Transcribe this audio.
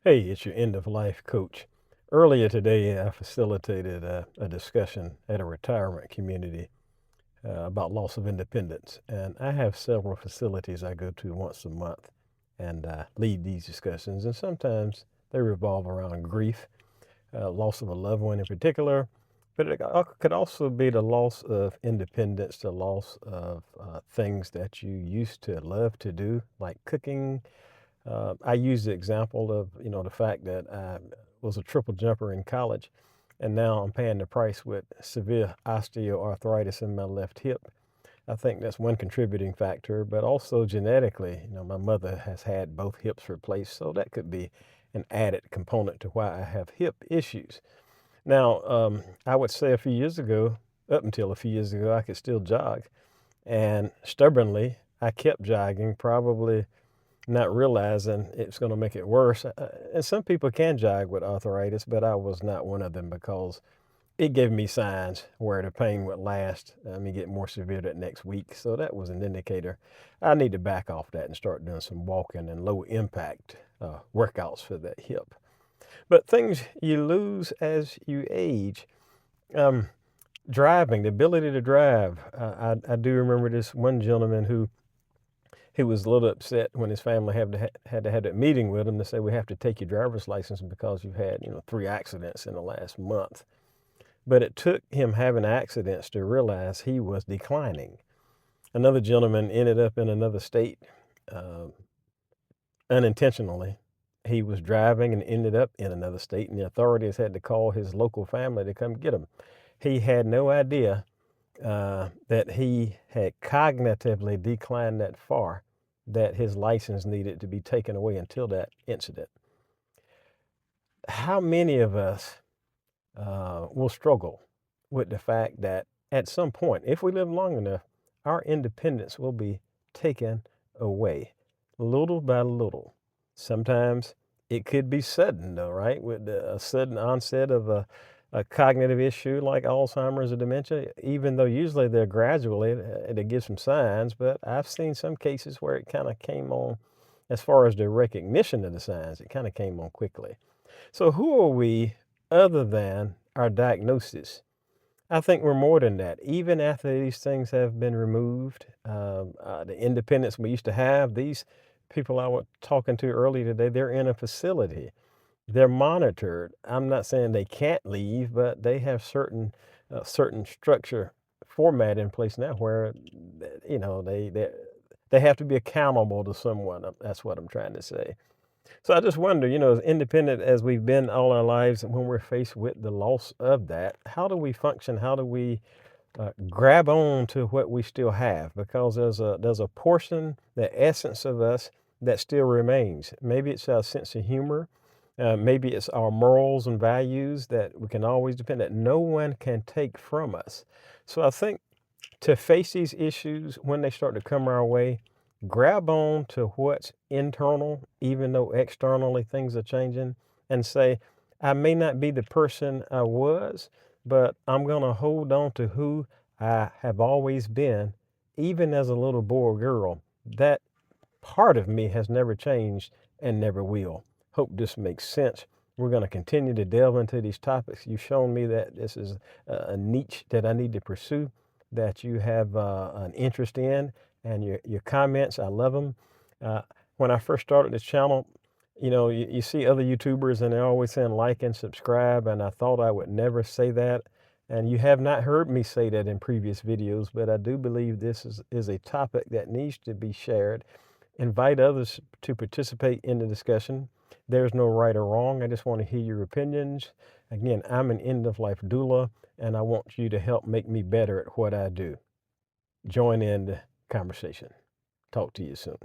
Hey, it's your end of life coach. Earlier today, I facilitated a discussion at a retirement community about loss of independence. And I have several facilities I go to once a month and lead these discussions. And sometimes they revolve around grief, loss of a loved one in particular, but it could also be the loss of independence, the loss of things that you used to love to do, like cooking. I use the example of, the fact that I was a triple jumper in college, and now I'm paying the price with severe osteoarthritis in my left hip. I think that's one contributing factor, but also genetically, my mother has had both hips replaced, so that could be an added component to why I have hip issues. Now, I would say a few years ago, up until a few years ago, I could still jog, and stubbornly, I kept jogging, probably not realizing it's going to make it worse. And some people can jog with arthritis, but I was not one of them because it gave me signs where the pain would last. I mean, get more severe that next week. So that was an indicator. I need to back off that and start doing some walking and low impact workouts for that hip. But things you lose as you age. Um, Driving, the ability to drive. I do remember this one gentleman who he was a little upset when his family had to have that meeting with him to say, we have to take your driver's license because you've had, 3 accidents in the last month. But it took him having accidents to realize he was declining. Another gentleman ended up in another state uh, unintentionally. He was driving and ended up in another state, and the authorities had to call his local family to come get him. He had no idea that he had cognitively declined that far that his license needed to be taken away until that incident. How many of us will struggle with the fact that at some point, if we live long enough, our independence will be taken away little by little? Sometimes it could be sudden, though, right? With a sudden onset of a cognitive issue like Alzheimer's or dementia, even though usually they're gradually, they give some signs, but I've seen some cases where it kind of came on, as far as the recognition of the signs, it kind of came on quickly. So who are we other than our diagnosis? I think we're more than that. Even after these things have been removed, the independence we used to have, these people I was talking to earlier today, they're in a facility. They're monitored. I'm not saying they can't leave, but they have certain structure format in place now where, they have to be accountable to someone. That's what I'm trying to say. So I just wonder, as independent as we've been all our lives, when we're faced with the loss of that, how do we function? How do we grab on to what we still have? Because there's a portion, the essence of us that still remains. Maybe it's our sense of humor. Maybe it's our morals and values that we can always depend that no one can take from us. So I think to face these issues when they start to come our way, grab on to what's internal, even though externally things are changing, and say, I may not be the person I was, but I'm going to hold on to who I have always been, even as a little boy or girl. That part of me has never changed and never will. Hope this makes sense. We're going to continue to delve into these topics. You've shown me that this is a niche that I need to pursue, that you have an interest in, and your comments, I love them. Uh, when I first started this channel, you see other YouTubers and they're always saying like and subscribe, and I thought I would never say that. And you have not heard me say that in previous videos, but I do believe this is a topic that needs to be shared. Invite others to participate in the discussion. There's no right or wrong. I just want to hear your opinions. Again, I'm an end of life doula, and I want you to help make me better at what I do. Join in the conversation. Talk to you soon.